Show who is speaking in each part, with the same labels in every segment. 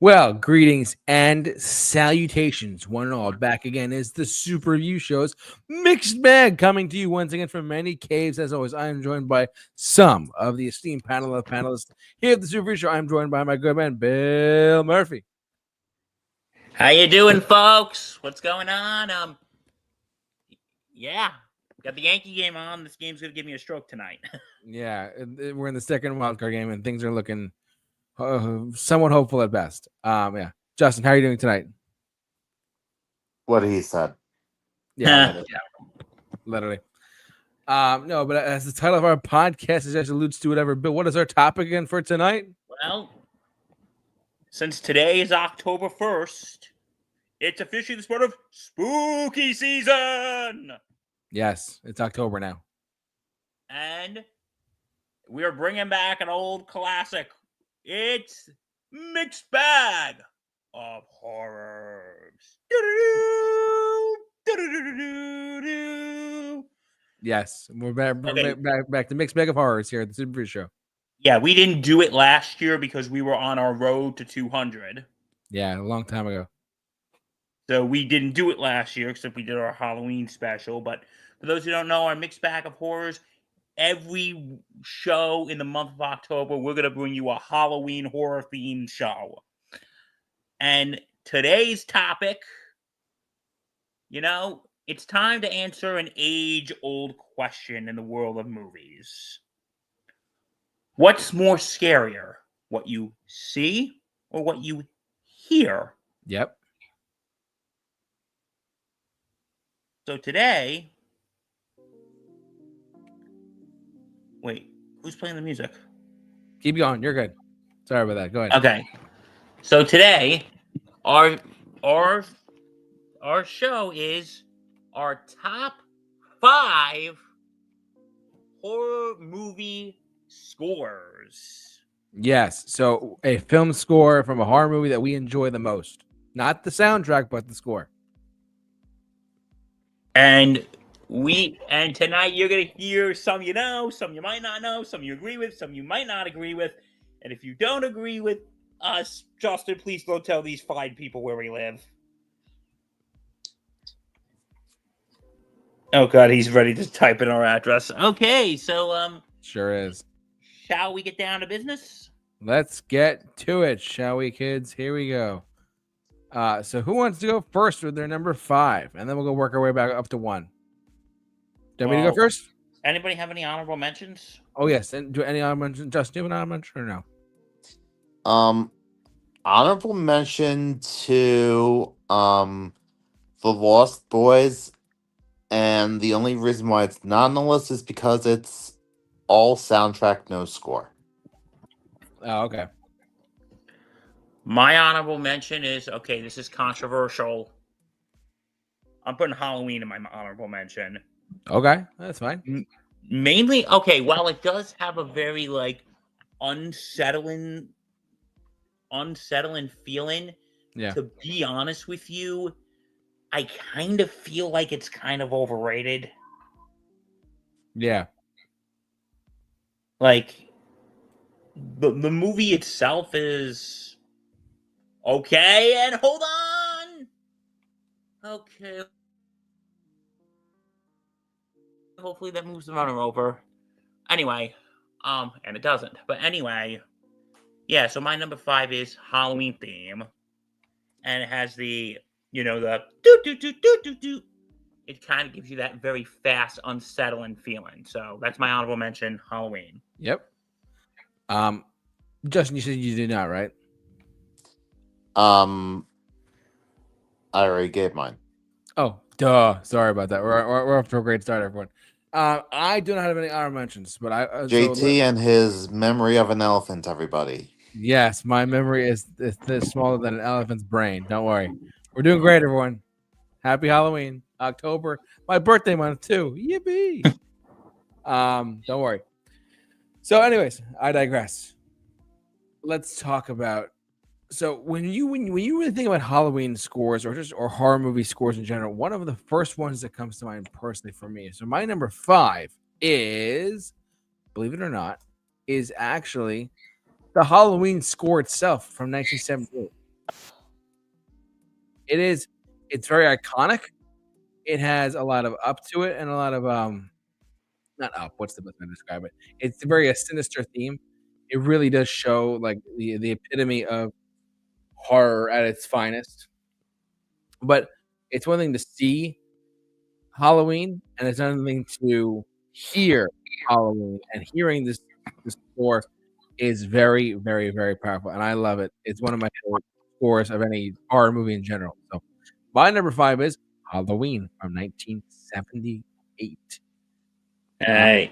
Speaker 1: Well, greetings and salutations, one and all. Back again is the Super Review Show's mixed bag coming to you once again from many caves. As always, I am joined by some of the esteemed panel of panelists here at the Super Review Show. I'm joined by my good man, Bill Murphy.
Speaker 2: How you doing, folks? What's going on? Yeah, got the Yankee game on. This game's gonna give me a stroke tonight.
Speaker 1: Yeah, we're in the second wildcard game and things are looking somewhat hopeful at best. Yeah, Justin, how are you doing tonight?
Speaker 3: What he said.
Speaker 1: Yeah, literally. No, but as the title of our podcast just alludes to, whatever. Bill, what is our topic again for tonight?
Speaker 2: Well, since today is October 1st, it's officially the start of spooky season.
Speaker 1: Yes, it's October now.
Speaker 2: And we are bringing back an old classic. It's Mixed Bag of Horrors.
Speaker 1: Yes, we're back to Mixed Bag of Horrors here at the Super Review Show.
Speaker 2: Yeah, we didn't do it last year because we were on our road to 200.
Speaker 1: Yeah, a long time ago.
Speaker 2: So we didn't do it last year, except we did our Halloween special. But for those who don't know, our Mixed Bag of Horrors, every show in the month of October, we're going to bring you a Halloween horror-themed show. And today's topic, it's time to answer an age-old question in the world of movies. What's more scarier, what you see or what you hear?
Speaker 1: Yep.
Speaker 2: So today... Wait, who's playing the music?
Speaker 1: Keep going. You're good. Sorry about that. Go ahead.
Speaker 2: Okay. So today, our show is our top 5 horror movie scores.
Speaker 1: Yes. So a film score from a horror movie that we enjoy the most. Not the soundtrack, but the score.
Speaker 2: And tonight you're gonna hear some you know, some you might not know, some you agree with, some you might not agree with. And if you don't agree with us, Justin, please go tell these fine people where we live. Oh god, he's ready to type in our address. Okay, so
Speaker 1: Sure is.
Speaker 2: Shall we get down to business?
Speaker 1: Let's get to it, shall we, kids? Here we go. So who wants to go first with their number 5? And then we'll go work our way back up to 1. Do you want me to go first?
Speaker 2: Anybody have any honorable mentions?
Speaker 1: Oh, yes. And do any honorable mention? Justin, do you have an honorable mention or no?
Speaker 3: Honorable mention to The Lost Boys, and the only reason why it's not on the list is because it's all soundtrack, no score.
Speaker 1: Oh, okay.
Speaker 2: My honorable mention is, okay, this is controversial. I'm putting Halloween in my honorable mention.
Speaker 1: Okay, that's fine.
Speaker 2: Mainly, okay, while it does have a very, unsettling feeling,
Speaker 1: Yeah.
Speaker 2: to be honest with you, I kind of feel like it's kind of overrated.
Speaker 1: Yeah.
Speaker 2: The movie itself is okay, and hold on! Okay. Hopefully that moves the runner over. Anyway, and it doesn't. But anyway, yeah, so my number 5 is Halloween theme. And it has the do-do-do-do-do-do. It kind of gives you that very fast, unsettling feeling. So that's my honorable mention, Halloween.
Speaker 1: Yep. Justin, you said you did not, right?
Speaker 3: I already gave mine.
Speaker 1: Oh, duh. Sorry about that. We're off to a great start, everyone. I do not have any honorable mentions, but
Speaker 3: JT and his memory of an elephant, everybody.
Speaker 1: Yes, my memory is smaller than an elephant's brain. Don't worry. We're doing great, everyone. Happy Halloween. October. My birthday month, too. Yippee. Don't worry. So, anyways, I digress. Let's talk about. So when you really think about Halloween scores or horror movie scores in general, one of the first ones that comes to mind personally for me. So my number 5 is, believe it or not, is actually the Halloween score itself from 1978. it is. It's very iconic. It has a lot of up to it and a lot of not up. What's the best way to describe it? It's very a sinister theme. It really does show like the epitome of horror at its finest. But it's one thing to see Halloween, and it's another thing to hear Halloween. And hearing this score is very, very, very powerful, and I love it. It's one of my favorite scores of any horror movie in general. So, my number 5 is Halloween from 1978.
Speaker 2: Hey,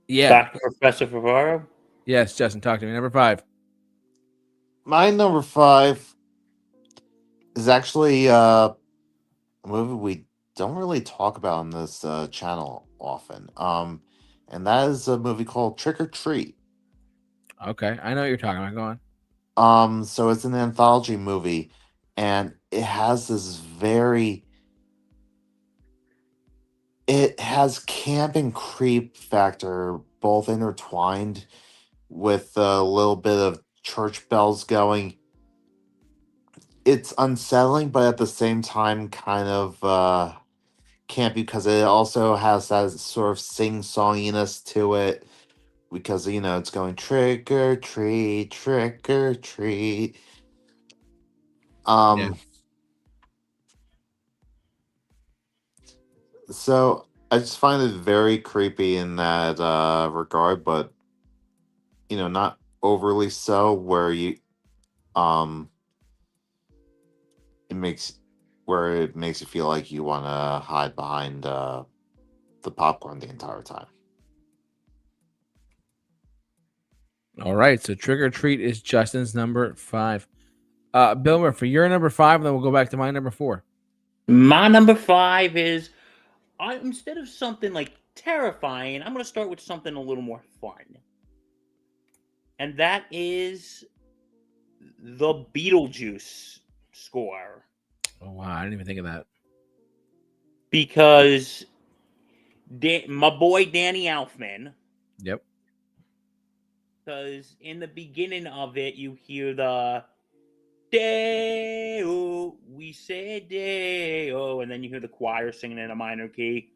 Speaker 1: Yeah.
Speaker 2: Dr. Professor Favaro.
Speaker 1: Yes, Justin, talk to me. Number 5.
Speaker 3: My number 5 is actually a movie we don't really talk about on this channel often. And that is a movie called Trick or Treat.
Speaker 1: Okay, I know what you're talking about. Go on.
Speaker 3: So it's an anthology movie, and it has this it has camp and creep factor both intertwined with a little bit of church bells going. It's unsettling, but at the same time kind of campy because it also has that sort of sing-songiness to it because it's going trick or treat, trick or treat.
Speaker 1: Yeah.
Speaker 3: So I just find it very creepy in that regard, but not overly so. Where um, it makes you feel like you want to hide behind the popcorn the entire time.
Speaker 1: All right, so Trick or Treat is Justin's number 5. Bill Murphy, you're number 5, and then we'll go back to my number 4.
Speaker 2: My number 5 is instead of something like terrifying, I'm going to start with something a little more fun. And that is the Beetlejuice score.
Speaker 1: Oh, wow, I didn't even think of that.
Speaker 2: Because my boy Danny Elfman.
Speaker 1: Yep.
Speaker 2: Because in the beginning of it, you hear the Deo, we say Deo, and then you hear the choir singing in a minor key.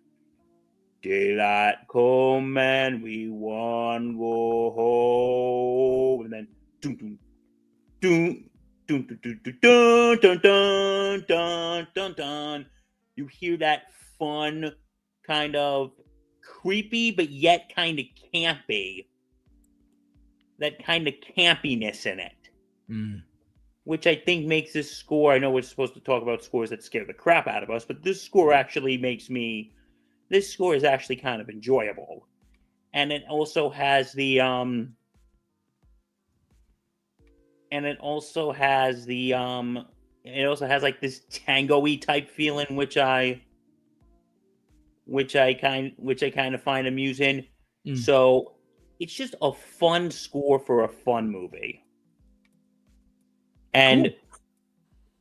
Speaker 2: Daylight come and we want go home, and then dun dun dun dun dun dun dun dun dun dun dun. You hear that fun, kind of creepy, but yet kind of campy. That kind of campiness in it. Which I think makes this score, I know we're supposed to talk about scores that scare the crap out of us, but this score actually this score is actually kind of enjoyable. And it also has like this tango-y type feeling, which I kind of find amusing. So it's just a fun score for a fun movie. And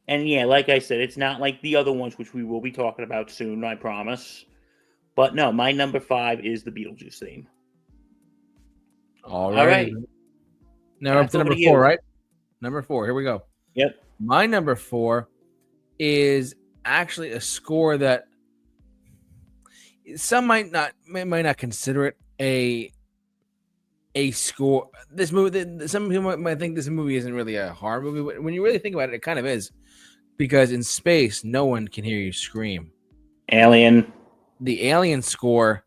Speaker 2: yeah, like I said, it's not like the other ones, which we will be talking about soon, I promise. But no, my number 5 is the Beetlejuice theme.
Speaker 1: All right. Now up to number 4, right? Number 4. Here we go.
Speaker 2: Yep.
Speaker 1: My number 4 is actually a score that some might not consider it a score. This movie, some people might think this movie isn't really a horror movie, but when you really think about it, it kind of is, because in space, no one can hear you scream.
Speaker 2: Alien.
Speaker 1: The Alien score,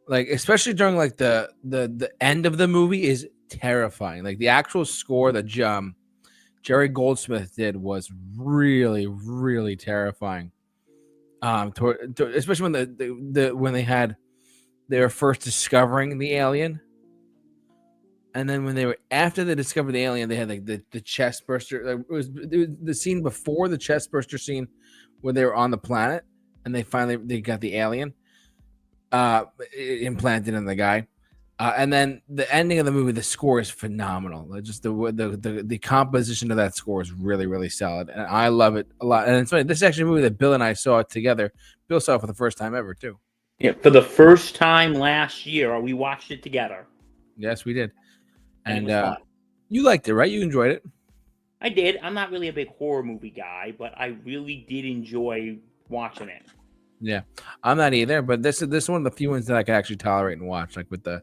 Speaker 1: like especially during like the end of the movie, is terrifying. Like the actual score that Jerry Goldsmith did was really, really terrifying. Especially when they were first discovering the alien. And then when after they discovered the alien, they had like the chest burster. It was the scene before the chest burster scene where they were on the planet and they got the alien implanted in the guy. And then the ending of the movie, the score is phenomenal. Just the composition of that score is really, really solid. And I love it a lot. And it's funny, this is actually a movie that Bill and I saw together. Bill saw it for the first time ever too.
Speaker 2: Yeah, for the first time last year, we watched it together.
Speaker 1: Yes, we did. And you liked it, right? You enjoyed it.
Speaker 2: I did. I'm not really a big horror movie guy, but I really did enjoy watching it.
Speaker 1: Yeah, I'm not either, but this is one of the few ones that I can actually tolerate and watch, like with the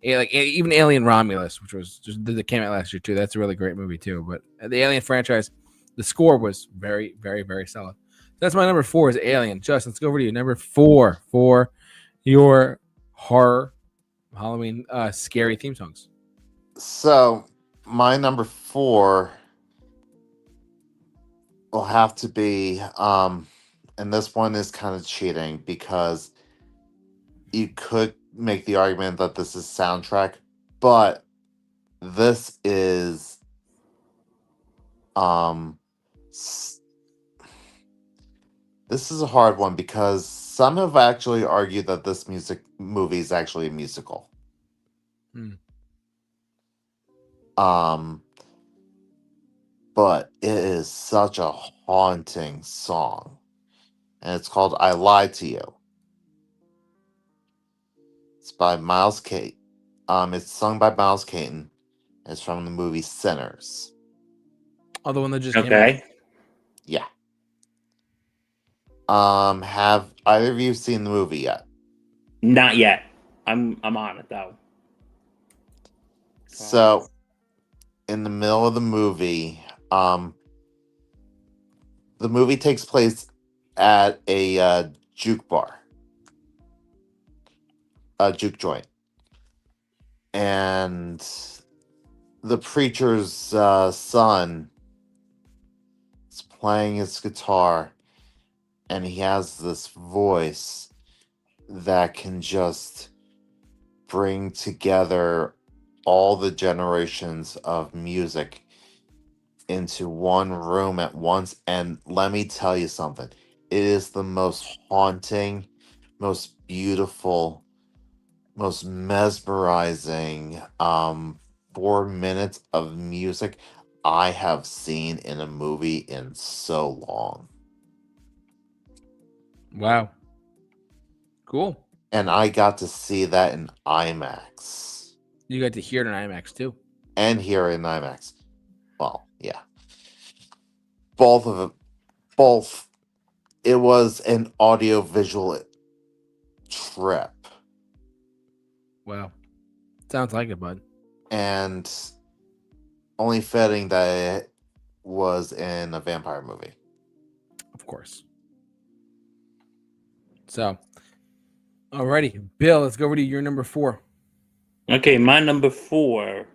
Speaker 1: even Alien Romulus, which was just that came out last year too. That's a really great movie too. But the Alien franchise, the score was very, very, very solid. That's my number 4 is Alien. Justin, let's go over to you. Number 4 for your horror Halloween scary theme songs.
Speaker 3: So my number 4 will have to be and this one is kind of cheating because you could make the argument that this is soundtrack, but this is um s- this is a hard one because some have actually argued that this music movie is actually a musical.
Speaker 1: Hmm.
Speaker 3: Um but it is such a haunting song. And it's called I Lied to You. It's by Miles Kate. It's sung by Miles Caton. It's from the movie Sinners.
Speaker 1: Oh, the one that just came out.
Speaker 2: Okay.
Speaker 3: Yeah. Have either of you seen the movie yet?
Speaker 2: Not yet. I'm on it though.
Speaker 3: So, in the middle of the movie takes place at a juke bar, a juke joint, and the preacher's son is playing his guitar, and he has this voice that can just bring together all the generations of music into one room at once. And let me tell you something, it is the most haunting, most beautiful, most mesmerizing 4 minutes of music I have seen in a movie in so long.
Speaker 1: Wow. Cool.
Speaker 3: And I got to see that in IMAX
Speaker 1: You got to hear it in IMAX too.
Speaker 3: and here in IMAX. Well, yeah. Both of them, both. It was an audio visual trip.
Speaker 1: Wow. Sounds like it, bud.
Speaker 3: And only fitting that it was in a vampire movie.
Speaker 1: Of course. So, alrighty, Bill, let's go over to your number 4.
Speaker 2: Okay, my number 4.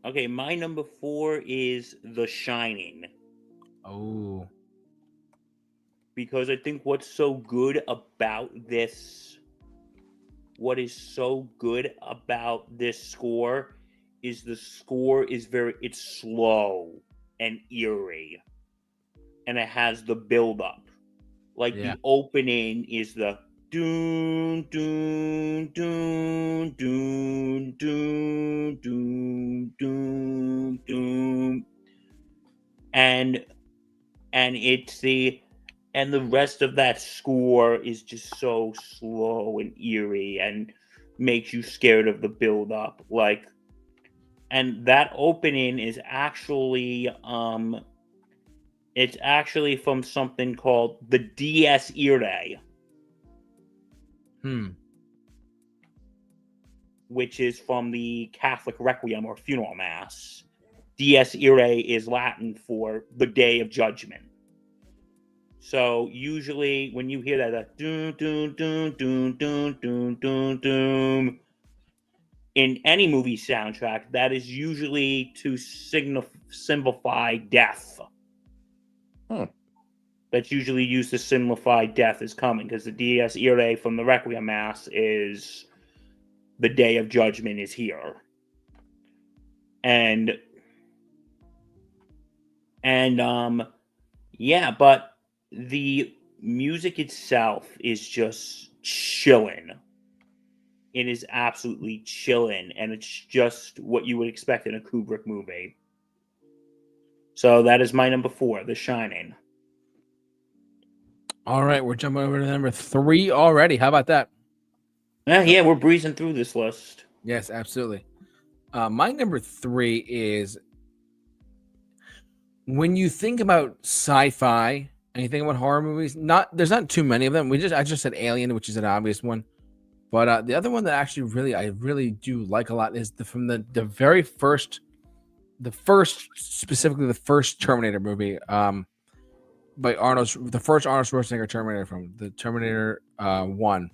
Speaker 2: Okay, my number 4 is The Shining.
Speaker 1: Oh,
Speaker 2: Because I think what is so good about this score is the score is it's slow and eerie, and it has the build up. Like
Speaker 1: yeah.
Speaker 2: the opening is the doon doon doon doon doon doon doon doon, and it's the rest of that score is just so slow and eerie and makes you scared of the build up. Like, and that opening is actually it's actually from something called the Dies Irae, which is from the Catholic Requiem or funeral mass. Dies Irae is Latin for the Day of Judgment. So usually when you hear that doom doom doom doom doom doom doom doom in any movie soundtrack, that is usually to simplify death. That's usually used to simplify death is coming, because the Dies Irae from the Requiem Mass is the Day of Judgment is here. And yeah, but the music itself is just chilling. It is absolutely chilling, and it's just what you would expect in a Kubrick movie. So that is my number 4, The Shining.
Speaker 1: All right, we're jumping over to number 3 already. How about that?
Speaker 2: Yeah, we're breezing through this list.
Speaker 1: Yes, absolutely. My number 3 is when you think about sci-fi and you think about horror movies. There's not too many of them. I just said Alien, which is an obvious one. But the other one that actually I really do like a lot is from the very first, specifically the first Terminator movie, by the first Arnold Schwarzenegger Terminator film, the Terminator 1,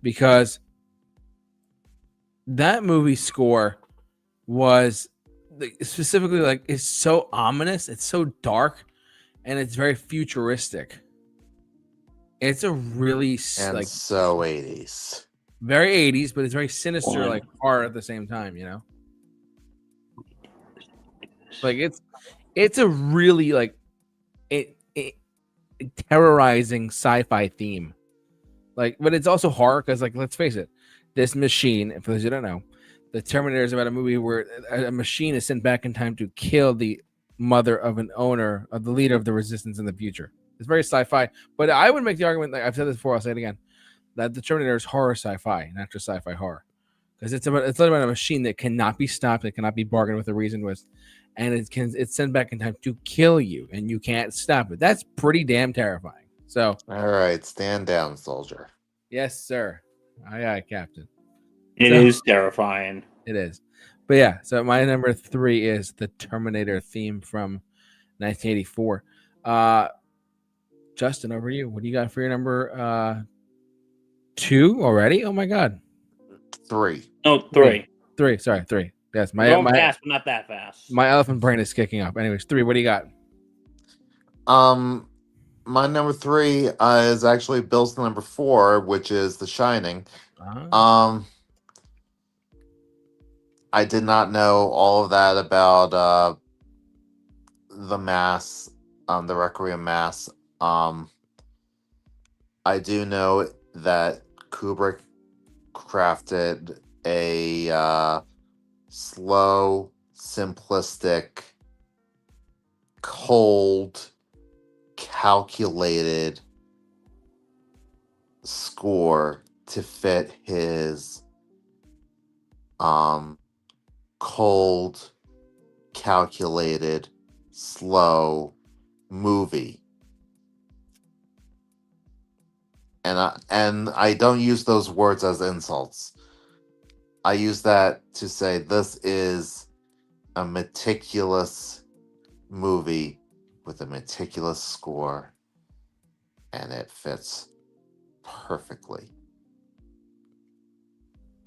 Speaker 1: because that movie score was specifically like it's so ominous, it's so dark, and it's very futuristic. It's a really
Speaker 3: And so 80s.
Speaker 1: very 80s, but it's very sinister, like horror at the same time, you know? Like it's a really like it terrorizing sci-fi theme. Like, but it's also horror because, like, let's face it, this machine, for those who don't know, the Terminator is about a movie where a machine is sent back in time to kill the mother of an owner of the leader of the resistance in the future. It's very sci-fi, but I would make the argument, like I've said this before, I'll say it again, that the Terminator is horror sci-fi, not just sci-fi horror, because it's about a machine that cannot be stopped, that cannot be bargained with or reasoned with, and it's sent back in time to kill you, and you can't stop it. That's pretty damn terrifying. So,
Speaker 3: all right, stand down, soldier.
Speaker 1: Yes, sir. Aye, aye, Captain.
Speaker 2: It is terrifying.
Speaker 1: It is. But yeah, so my number 3 is the Terminator theme from 1984. Justin, over to you. What do you got for your number 2 already? Oh my God.
Speaker 3: 3.
Speaker 2: No, 3.
Speaker 1: 3. Sorry, 3. Yes,
Speaker 2: my fast, but not that fast.
Speaker 1: My elephant brain is kicking up. Anyways, 3. What do you got?
Speaker 3: My number 3 is actually Bill's number 4, which is The Shining. I did not know all of that about the Mass, the Requiem Mass. I do know that Kubrick crafted a slow, simplistic, cold, calculated score to fit his cold, calculated, slow movie. And I don't use those words as insults. I use that to say this is a meticulous movie with a meticulous score, and it fits perfectly.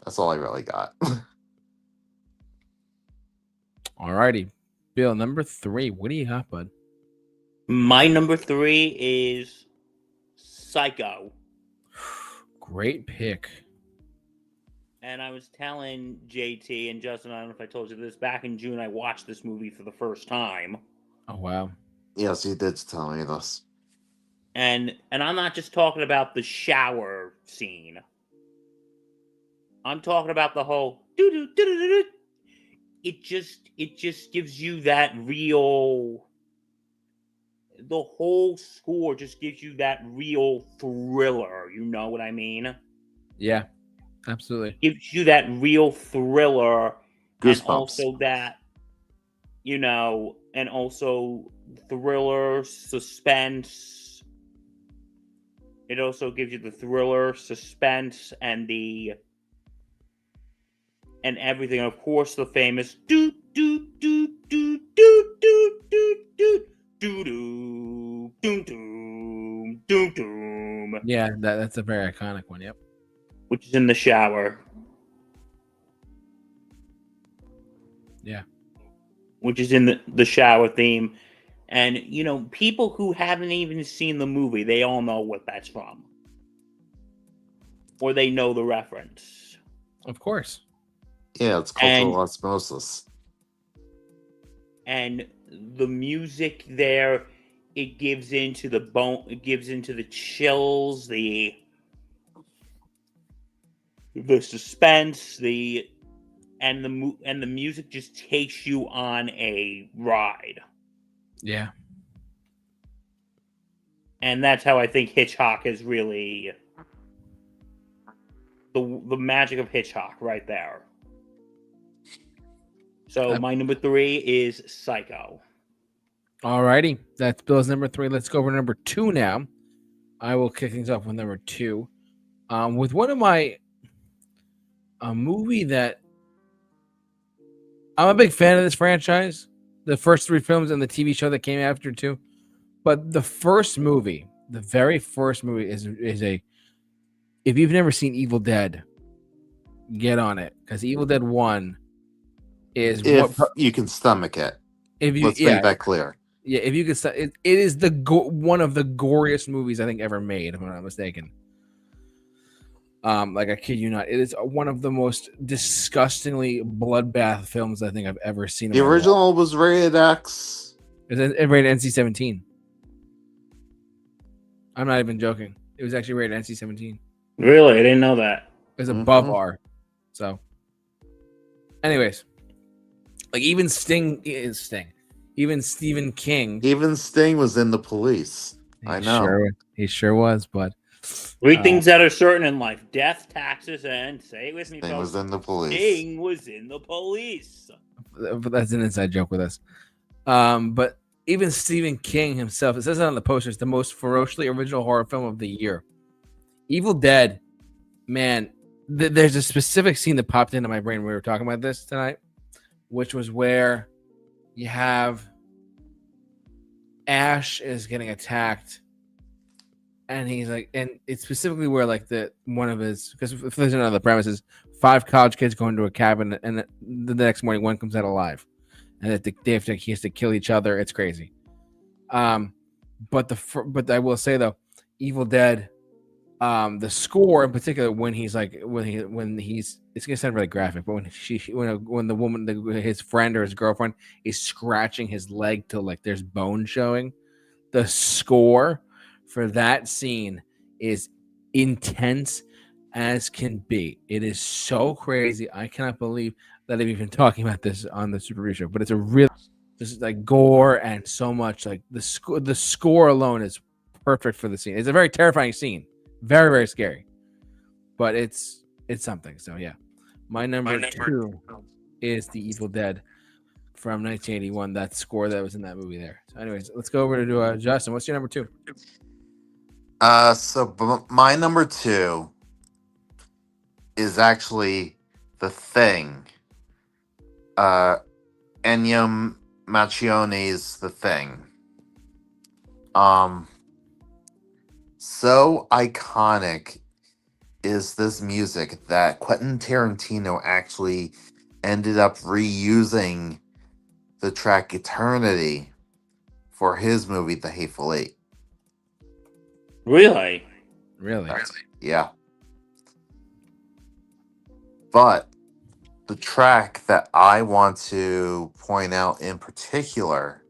Speaker 3: That's all I really got.
Speaker 1: Alrighty. Bill, number 3. What do you got, bud?
Speaker 2: My number 3 is Psycho.
Speaker 1: Great pick.
Speaker 2: And I was telling JT and Justin, I don't know if I told you this, back in June I watched this movie for the first time.
Speaker 1: Oh wow.
Speaker 3: Yes, you did tell me this.
Speaker 2: And I'm not just talking about the shower scene. I'm talking about the whole doo-doo-doo-doo-doo. It just gives you that real, the whole score just gives you that real thriller, you know what I mean?
Speaker 1: Yeah, absolutely.
Speaker 2: It gives you that real thriller.
Speaker 3: Goosebumps.
Speaker 2: And also that, you know, and also thriller, suspense. It also gives you the thriller, suspense, and everything. Of course, the famous do do do do do do do do do do doom doom doom doom.
Speaker 1: Yeah, that's a very iconic one. Yep.
Speaker 2: Which is in the shower.
Speaker 1: Yeah.
Speaker 2: Which is in the shower theme. And, you know, people who haven't even seen the movie, they all know what that's from. Or they know the reference.
Speaker 1: Of course.
Speaker 3: Yeah, it's cultural osmosis.
Speaker 2: And the music there, it gives into the bone, it gives into the chills, the suspense, and the music just takes you on a ride.
Speaker 1: Yeah.
Speaker 2: And that's how I think Hitchcock is really the magic of Hitchcock right there. So my number 3 is Psycho.
Speaker 1: Alrighty, that's Bill's number 3. Let's go over to number 2 now. I will kick things off with number 2. With one of a movie that I'm a big fan of this franchise. The first 3 films and the TV show that came after too. But the first movie, the very first movie is a. If you've never seen Evil Dead, get on it, because Evil Dead 1 is
Speaker 3: If you can stomach it. Let's make that clear.
Speaker 1: Yeah, if you can, it is one of the goriest movies I think ever made, if I'm not mistaken. Like I kid you not, it is one of the most disgustingly bloodbath films I think I've ever seen.
Speaker 3: The original was rated X.
Speaker 1: It rated NC-17. I'm not even joking. It was actually rated NC-17.
Speaker 2: Really, I didn't know that.
Speaker 1: It was above R. So, anyways, like even even Stephen King,
Speaker 3: even Sting was in The Police. I know
Speaker 1: he sure was, but.
Speaker 2: 3 things that are certain in life: death, taxes, and say it with me,
Speaker 3: Sting
Speaker 2: folks.
Speaker 3: was in The Police.
Speaker 2: Sting was in The Police.
Speaker 1: But that's an inside joke with us. But even Stephen King himself, it says it on the poster, it's the most ferociously original horror film of the year. Evil Dead, man, there's a specific scene that popped into my brain when we were talking about this tonight, which was where you have Ash is getting attacked. And he's like, and it's specifically where like one of his, because if there's another premises, 5 college kids go into a cabin, and the next morning one comes out alive, and that he has to kill each other. It's crazy. But I will say though, Evil Dead, the score in particular, when he's it's gonna sound really graphic, but when the woman, his friend or his girlfriend, is scratching his leg till like there's bone showing, the score for that scene is intense as can be. It is so crazy. I cannot believe that I'm even talking about this on the Super Review Show, but it's a real, this is like gore and so much like the score alone is perfect for the scene. It's a very terrifying scene, very, very scary, but it's something. So yeah, my number 2 is the Evil Dead from 1981. That score that was in that movie there. So anyways, let's go over to Justin. What's your number 2?
Speaker 3: So my number 2 is actually The Thing. Ennio Morricone's The Thing. So iconic is this music that Quentin Tarantino actually ended up reusing the track Eternity for his movie The Hateful Eight.
Speaker 2: Really?
Speaker 3: Yeah. But the track that I want to point out in particular,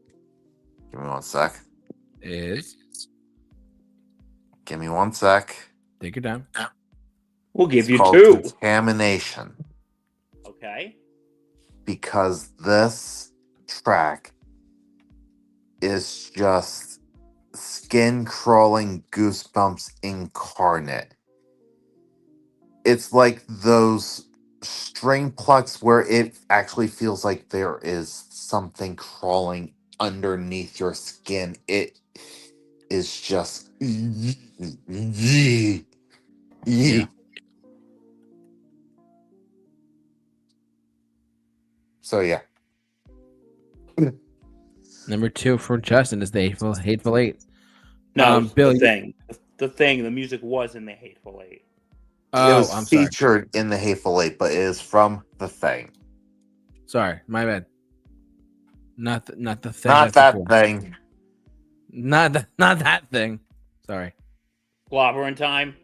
Speaker 3: give me one sec. Give me one sec.
Speaker 1: Take your time.
Speaker 2: We'll give you
Speaker 3: called
Speaker 2: 2.
Speaker 3: Contamination.
Speaker 2: Okay.
Speaker 3: Because this track is just skin-crawling goosebumps incarnate. It's like those string plucks where it actually feels like there is something crawling underneath your skin. It is just... Yeah. So yeah.
Speaker 1: Number 2 for Justin is the Hateful Eight.
Speaker 2: No,
Speaker 1: Bill,
Speaker 2: the thing. The music was in the Hateful Eight.
Speaker 3: It was featured in the Hateful Eight, but it is from The Thing.
Speaker 1: Sorry, my bad. Not the thing.
Speaker 3: Not that thing.
Speaker 1: Not that thing. Sorry.
Speaker 2: Clobbering Time.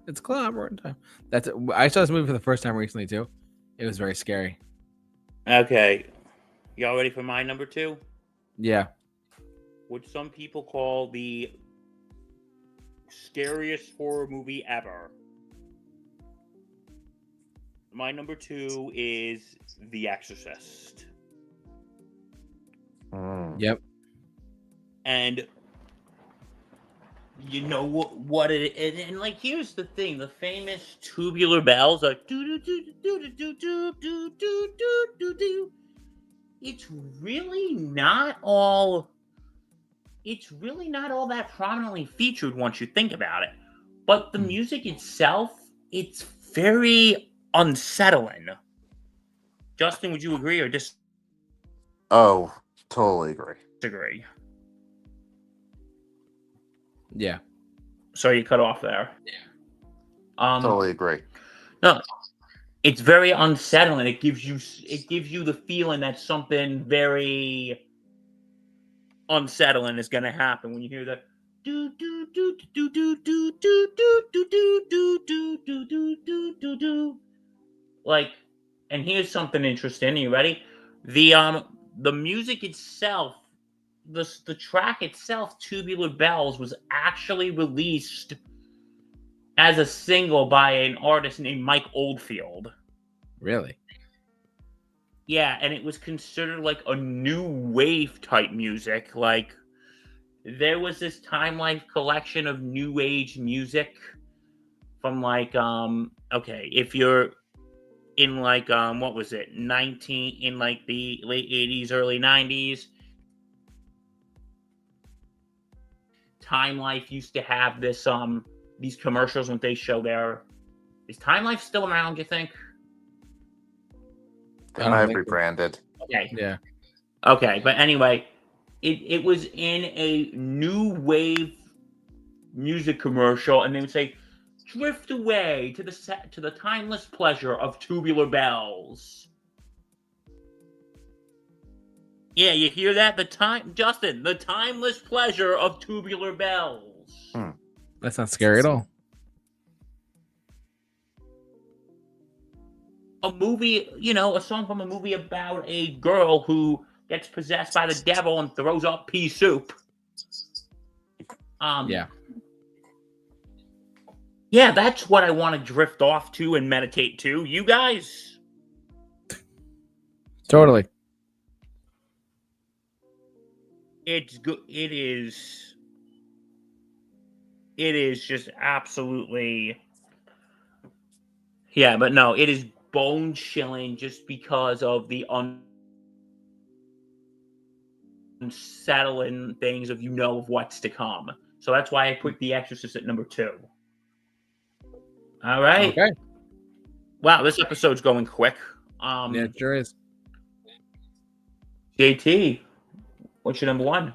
Speaker 1: It's clobbering time. I saw this movie for the first time recently too. It was very scary.
Speaker 2: Okay. Y'all ready for my number 2?
Speaker 1: Yeah.
Speaker 2: Which some people call the scariest horror movie ever. My number 2 is The Exorcist.
Speaker 1: Yep.
Speaker 2: And you know what it is, and like here's the thing: the famous tubular bells, like do do do do do do do do do do do. it's really not all that prominently featured once you think about it. But the music itself, it's very unsettling. Justin, would you agree or
Speaker 3: Oh, totally agree.
Speaker 2: disagree?
Speaker 1: Yeah.
Speaker 2: So you cut off there.
Speaker 3: Totally agree.
Speaker 2: No, it's very unsettling. It gives you the feeling that something very unsettling is going to happen when you hear that do do do do do do do do do do do do do do do do. Like, and here's something interesting. Are you ready? The music itself, the track itself, "Tubular Bells," was actually released as a single by an artist named Mike Oldfield.
Speaker 1: Really?
Speaker 2: Yeah, and it was considered like a new wave type music. Like, there was this Time Life collection of new age music from okay, if you're in what was it, 19 in like the late 80s, early 90s, Time Life used to have these commercials when they show their. Is Time Life still around, you think?
Speaker 3: They
Speaker 1: I don't
Speaker 3: might have
Speaker 1: think so.
Speaker 3: rebranded.
Speaker 2: Okay.
Speaker 1: Yeah.
Speaker 2: Okay, but anyway, it was in a new wave music commercial, and they would say, "Drift away to the timeless pleasure of Tubular Bells." Yeah, you hear that? Justin, the timeless pleasure of Tubular Bells.
Speaker 1: That's not scary at all.
Speaker 2: A movie, a song from a movie about a girl who gets possessed by the devil and throws up pea soup.
Speaker 1: Yeah.
Speaker 2: Yeah, that's what I want to drift off to and meditate to. You guys?
Speaker 1: Totally.
Speaker 2: It's good. It is just absolutely. Yeah, but no, it is bone chilling just because of the unsettling things of of what's to come. So that's why I put The Exorcist at number 2. All right.
Speaker 1: Okay.
Speaker 2: Wow, this episode's going quick.
Speaker 1: Yeah, it sure is.
Speaker 2: JT, what's your number 1?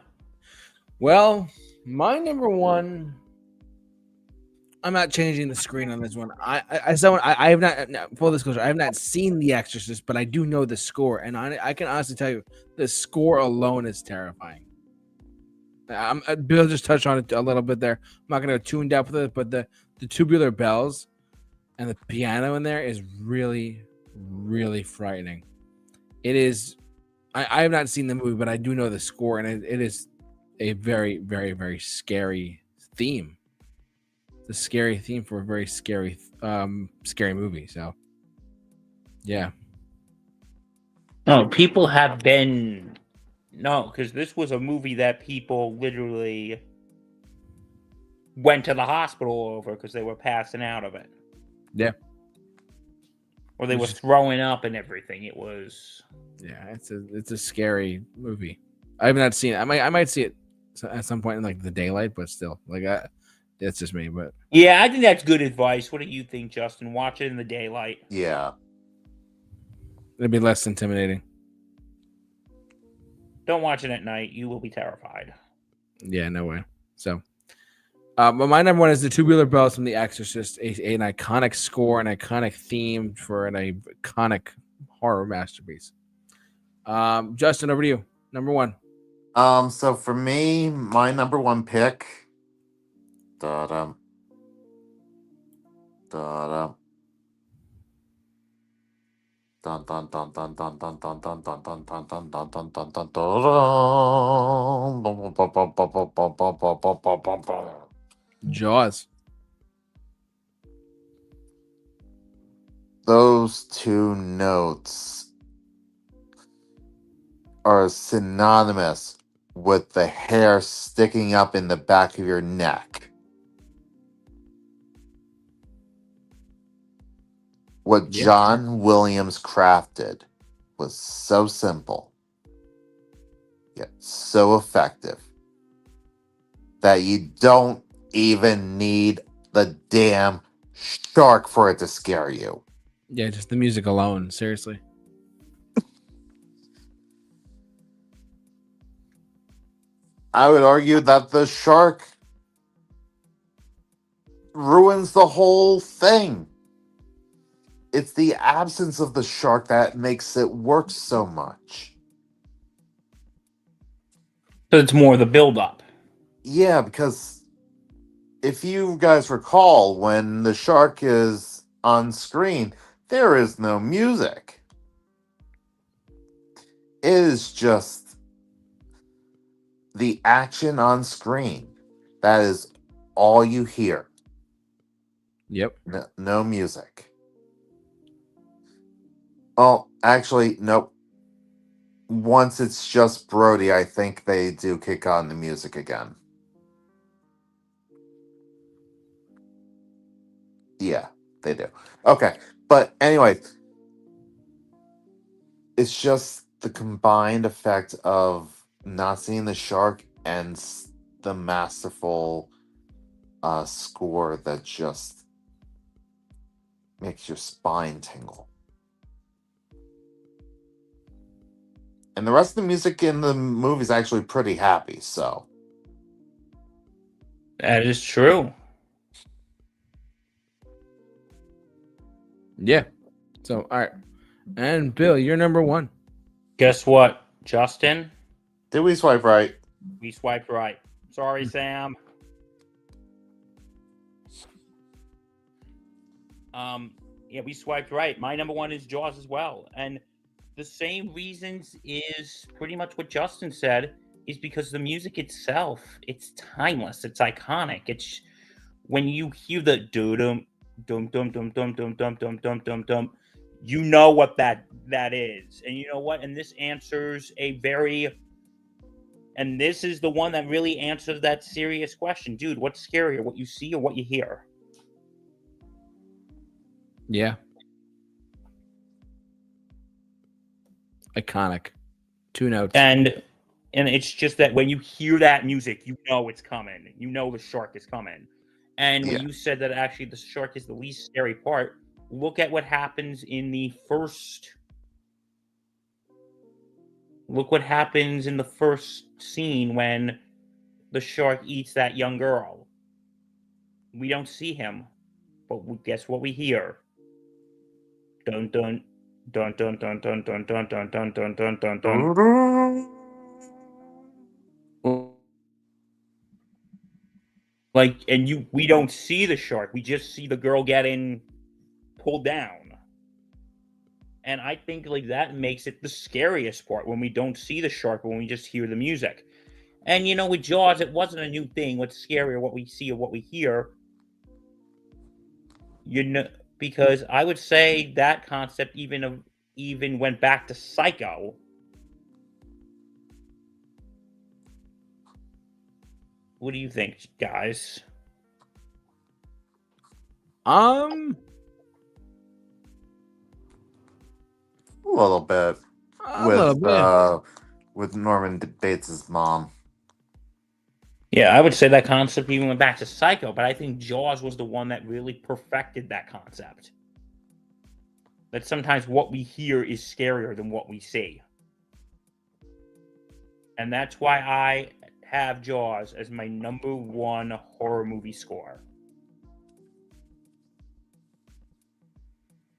Speaker 1: Well, my number 1. I'm not changing the screen on this one. I have not, full disclosure, I have not seen The Exorcist, but I do know the score, and I can honestly tell you, the score alone is terrifying. Bill just touched on it a little bit there. I'm not going to go too in depth with it, but the Tubular Bells and the piano in there is really, really frightening. It is. I have not seen the movie, but I do know the score, and it is a very, very, very scary theme. The scary theme for a very scary movie. So, yeah.
Speaker 2: No, people have been. No, because this was a movie that people literally went to the hospital over because they were passing out of it.
Speaker 1: Yeah.
Speaker 2: Or they were throwing up and everything. It was.
Speaker 1: Yeah, it's a scary movie. I have not seen it. I might see it at some point in like the daylight, but still, that's just me. But
Speaker 2: yeah, I think that's good advice. What do you think, Justin? Watch it in the daylight.
Speaker 3: Yeah.
Speaker 1: It'd be less intimidating.
Speaker 2: Don't watch it at night. You will be terrified.
Speaker 1: Yeah, no way. So, but my number 1 is the Tubular Bells from The Exorcist, an iconic score, an iconic theme for an iconic horror masterpiece. Justin, over to you. Number 1.
Speaker 3: So for me, my number 1 pick. Da-dum. Da-dum. Dun dun dun dun dun dun dun dun dun dun dun dun dun dun dun dun dun.
Speaker 1: Jaws.
Speaker 3: Those 2 notes are synonymous with the hair sticking up in the back of your neck. What John Williams crafted was so simple, yet so effective that you don't even need the damn shark for it to scare you.
Speaker 1: Yeah, just the music alone. Seriously.
Speaker 3: I would argue that the shark ruins the whole thing. It's the absence of the shark that makes it work so much.
Speaker 2: So it's more the build-up.
Speaker 3: Yeah, because if you guys recall, when the shark is on screen, there is no music. It is just the action on screen. That is all you hear.
Speaker 1: Yep.
Speaker 3: No music. Oh, actually, nope. Once it's just Brody, I think they do kick on the music again. Yeah, they do. Okay, but anyway, it's just the combined effect of not seeing the shark and the masterful score that just makes your spine tingle. And the rest of the music in the movie is actually pretty happy, so.
Speaker 2: That is true.
Speaker 1: Yeah. So, all right. And Bill, you're number one.
Speaker 2: Guess what, Justin?
Speaker 3: Did we swipe right?
Speaker 2: We swiped right. Sorry, Sam. Yeah, we swiped right. My number one is Jaws as well. And the same reasons is pretty much what Justin said, is because the music itself, it's timeless, it's iconic. It's when you hear the dum dum dum dum dum dum dum dum dum dum dum, you know what that is. And you know what? And this answers and this is the one that really answers that serious question. Dude, what's scarier, what you see or what you hear?
Speaker 1: Yeah. Iconic. 2 notes.
Speaker 2: And it's just that when you hear that music, you know it's coming. You know the shark is coming. And when
Speaker 3: Yeah.
Speaker 2: you said that actually the shark is the least scary part, look at what happens in the first. Look what happens in the first scene when the shark eats that young girl. We don't see him, but guess what we hear? Dun dun dun dun dun dun dun dun dun dun dun dun dun dun. Like, and we don't see the shark. We just see the girl getting pulled down. And I think like that makes it the scariest part when we don't see the shark, but when we just hear the music. And you know, with Jaws, it wasn't a new thing. What's scarier, what we see or what we hear? You know, because I would say that concept even went back to Psycho. What do you think, guys?
Speaker 3: A little bit.
Speaker 1: A little bit.
Speaker 3: With Norman Bates' mom.
Speaker 2: Yeah, I would say that concept even went back to Psycho, but I think Jaws was the one that really perfected that concept. That sometimes what we hear is scarier than what we see. And that's why I have Jaws as my number one horror movie score.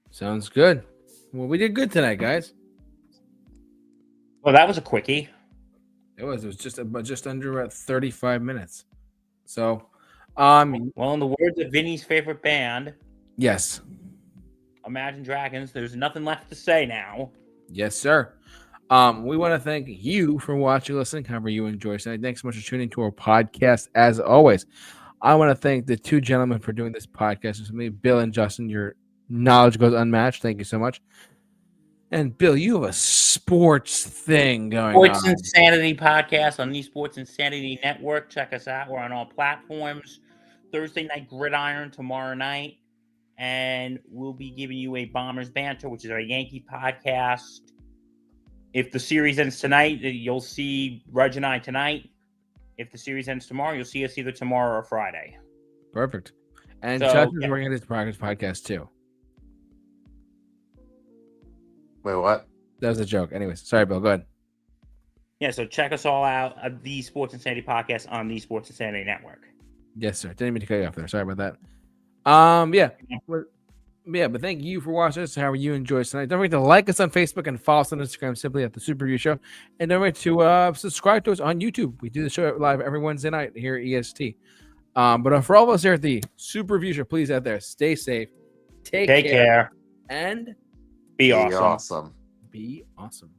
Speaker 1: Sounds good. Well, we did good tonight, guys.
Speaker 2: Well, that was a quickie.
Speaker 1: It was just under 35 minutes. So,
Speaker 2: well, in the words of Vinny's favorite band,
Speaker 1: yes,
Speaker 2: Imagine Dragons, there's nothing left to say now.
Speaker 1: Yes, sir. We want to thank you for watching, listening, however you enjoy tonight. Thanks so much for tuning to our podcast. As always, I want to thank the two gentlemen for doing this podcast with me, Bill and Justin. Your knowledge goes unmatched. Thank you so much. And Bill, you have a sports thing going
Speaker 2: Sports
Speaker 1: on.
Speaker 2: Insanity podcast on the Sports Insanity Network. Check us out. We're on all platforms. Thursday Night Gridiron tomorrow night. And we'll be giving you a Bombers Banter, which is our Yankee podcast, If the series ends tonight, you'll see Reg and I tonight. If the series ends tomorrow, you'll see us either tomorrow or Friday.
Speaker 1: Perfect. And
Speaker 2: So,
Speaker 1: Chuck is
Speaker 2: yeah.
Speaker 1: working on his progress podcast too.
Speaker 3: Wait, what?
Speaker 1: That was a joke. Anyways, sorry, Bill. Go ahead.
Speaker 2: Yeah, so check us all out at the Sports Insanity Podcast on the Sports Insanity Network.
Speaker 1: Yes, sir. Didn't mean to cut you off there. Sorry about that. But thank you for watching us. However you enjoyed tonight. Don't forget to like us on Facebook and follow us on Instagram simply at the Super Review Show. And don't forget to subscribe to us on YouTube. We do the show live every Wednesday night here at EST. But for all of us here at the Super Review Show, please out there, stay safe, take care, and
Speaker 2: Be
Speaker 3: Awesome.
Speaker 1: be awesome.